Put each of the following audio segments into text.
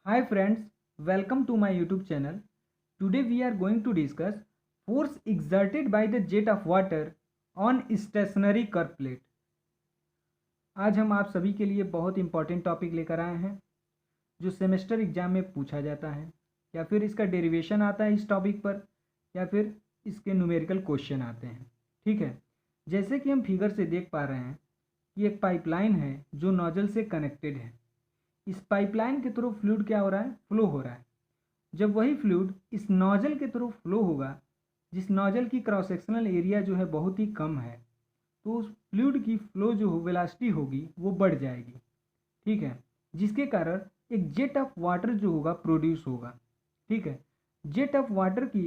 Hi friends, welcome to my YouTube channel. Today we are going to discuss force exerted by the jet of water on stationary curve plate. आज हम आप सभी के लिए बहुत important topic लेकर आए हैं जो सेमेस्टर एग्जाम में पूछा जाता है या फिर इसका डेरिवेशन आता है इस टॉपिक पर या फिर इसके न्यूमेरिकल क्वेश्चन आते हैं। ठीक है, जैसे कि हम फिगर से देख पा रहे हैं कि एक पाइपलाइन है जो नोजल से कनेक्टेड है। इस पाइपलाइन के थ्रू फ्लूइड क्या हो रहा है, फ्लो हो रहा है। जब वही फ्लूइड इस नोजल के थ्रू फ्लो होगा, जिस नोजल की क्रॉस सेक्शनल एरिया जो है बहुत ही कम है, तो उस फ्लूइड की फ्लो जो वेलोसिटी होगी वो बढ़ जाएगी। ठीक है, जिसके कारण एक जेट ऑफ वाटर जो होगा प्रोड्यूस होगा। ठीक है, जेट ऑफ वाटर की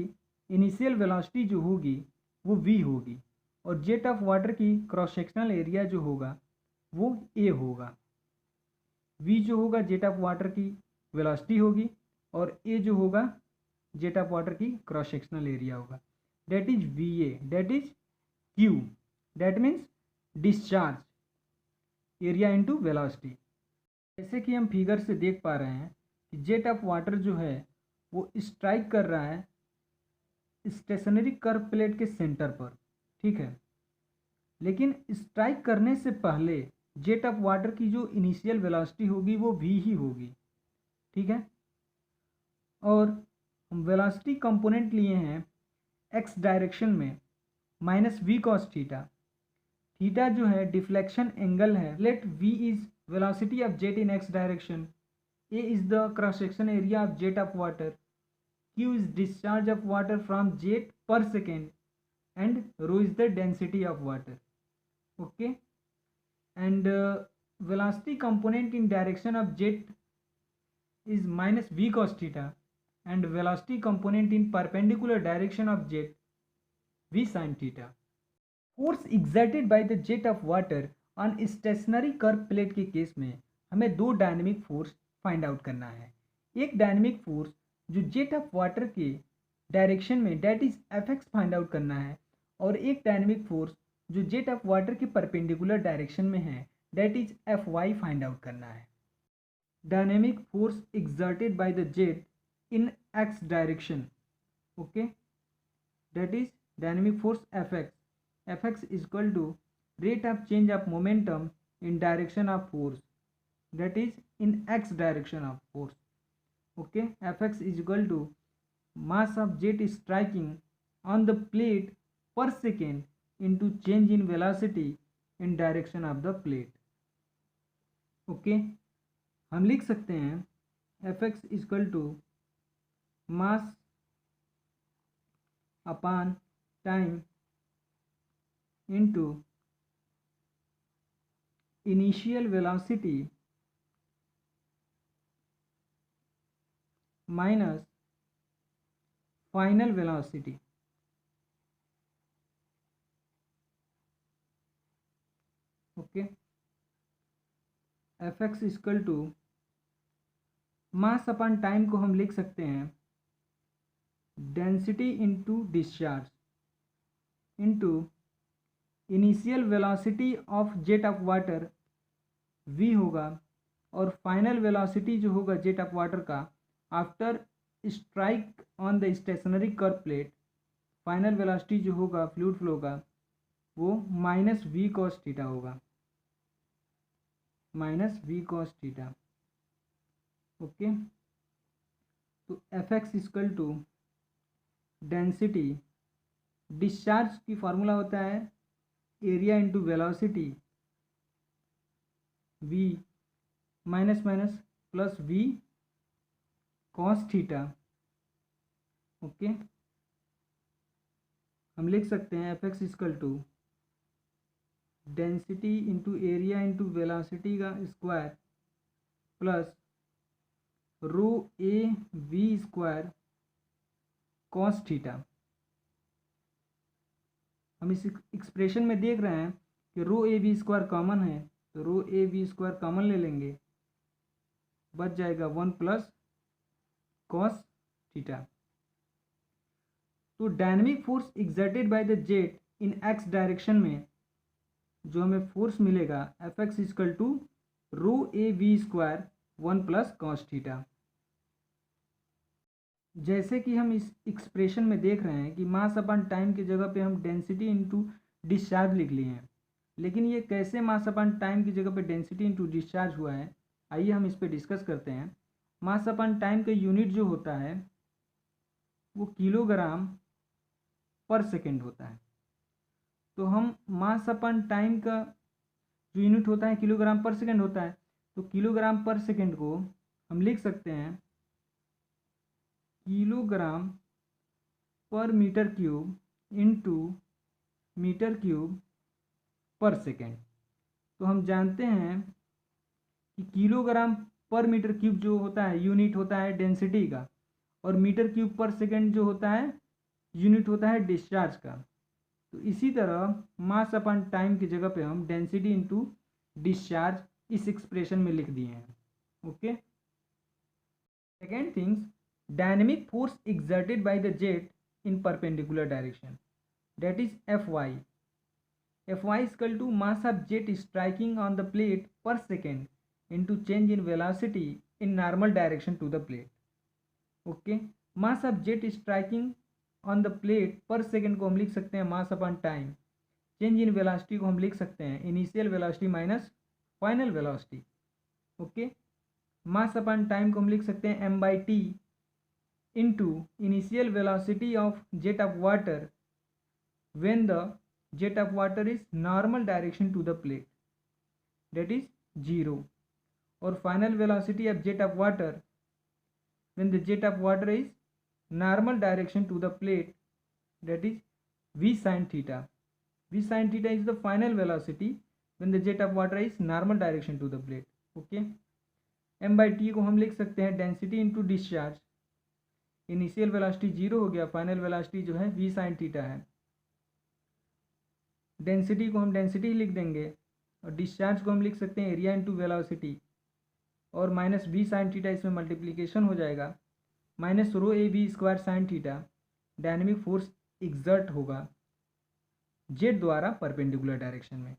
इनिशियल वेलोसिटी जो होगी वो v होगी और जेट ऑफ वाटर की क्रॉस सेक्शनल एरिया जो होगा वो a होगा। v जो होगा जेट ऑफ वाटर की वेलोसिटी होगी और a जो होगा जेट ऑफ वाटर की क्रॉस सेक्शनल एरिया होगा। That is va, that is q, that means discharge area into velocity. जैसे कि हम फिगर से देख पा रहे हैं कि जेट ऑफ वाटर जो है वो स्ट्राइक कर रहा है स्टेशनरी कर्व प्लेट के सेंटर पर। ठीक है, लेकिन स्ट्राइक करने से पहले जेट ऑफ वाटर की जो इनिशियल वेलोसिटी होगी वो v ही होगी। ठीक है, और हम वेलोसिटी कंपोनेंट लिए हैं x डायरेक्शन में minus v cos theta. Theta जो है डिफ्लेक्शन एंगल है। Let v is velocity of jet in x direction, a is the cross section area of jet of water, q is discharge of water from jet per second and rho is the density of water. Okay, and velocity component in direction of jet is minus v cos theta and velocity component in perpendicular direction of jet v sin theta. Force exerted by the jet of water on stationary curve plate के case में हमें दो dynamic force find out करना है। एक dynamic force जो jet of water के direction में that is F x find out करना है और एक डायनेमिक फोर्स जो जेट ऑफ वाटर के परपेंडिकुलर डायरेक्शन में है that is F y find out करना है। Dynamic force exerted by the jet in x direction, okay, that is dynamic force F x. F x is equal to rate of change of momentum in direction of force, that is in x direction of force. Okay, fx is equal to mass of jet striking on the plate per second into change in velocity in direction of the plate. Okay, हम लिख सकते हैं fx is equal to mass upon time into initial velocity minus final velocity. Okay, F x equal to mass upon time को हम लिख सकते हैं density into discharge into initial velocity of jet of water v होगा और final velocity जो होगा jet of water का after strike on the stationary curve plate, final velocity जो होगा फ्लूइड फ्लो का वो माइनस वी कॉस थीटा होगा, minus v cos theta. Okay, तो F x equal to density, discharge की फॉर्मूला होता है area into velocity v minus minus plus v cos theta. Okay, हम लिख सकते हैं F x equal to density into area into velocity का square plus rho A V square cos theta. हम इस एक्सप्रेशन में देख रहे हैं कि rho A V square common है, तो rho A V square common ले लेंगे, बच जाएगा 1 प्लस कॉस थीटा। तो dynamic force exerted by the jet in x direction में जो हमें फोर्स मिलेगा F x equal to rho A V square 1 plus cos theta. जैसे कि हम इस एक्सप्रेशन में देख रहे हैं कि मास अपॉन टाइम की जगह पे हम डेंसिटी इनटू डिस्चार्ज लिख लिए हैं, लेकिन ये कैसे मास अपॉन टाइम की जगह पे डेंसिटी इनटू डिस्चार्ज हुआ है, आइए हम इस पर डिस्कस करते हैं। मास अपॉन टाइम का यूनिट जो होता है वो किलोग्राम पर सेकेंड होता है। तो हम मास अपॉन टाइम का जो यूनिट होता है किलोग्राम पर सेकेंड होता है, तो किलोग्राम पर सेकेंड को हम लिख सकते हैं किलोग्राम पर metre cube into metre cube पर सेकेंड। तो हम जानते हैं कि किलोग्राम पर मीटर क्यूब जो होता है यूनिट होता है डेंसिटी का, और मीटर क्यूब पर सेकेंड जो होता है यूनिट होता है डिस्चार्ज का। तो इसी तरह मास अपॉन टाइम की जगह पे हम डेंसिटी इनटू डिस्चार्ज इस एक्सप्रेशन में लिख दिए हैं। Okay, second things, dynamic force exerted by the jet in perpendicular direction, that is Fy. Fy is equal to mass of jet striking on the plate per second into change in velocity in normal direction to the plate. Okay, mass of jet striking on the plate per second को हम लिख सकते हैं मास upon time, change in velocity को हम लिख सकते हैं initial velocity minus final velocity. Okay, मास अपॉन टाइम को हम लिख सकते हैं m by t into initial velocity of jet of water when the jet of water is normal direction to the plate, that is 0, or final velocity of jet of water when the jet of water is normal direction to the plate, that is v sin theta. V sin theta is the final velocity when the jet of water is normal direction to the plate. Okay, m by t को हम लिख सकते हैं density into discharge, initial velocity 0 हो गया, final velocity जो है v sin theta है। डेंसिटी को हम डेंसिटी लिख देंगे और डिस्चार्ज को हम लिख सकते हैं एरिया इंटू वेलोसिटी, और माइनस v sin थीटा इसमें मल्टीप्लिकेशन हो जाएगा, minus rho A V square sine theta. Dynamic force exert होगा जेट द्वारा परपेंडिकुलर डायरेक्शन में।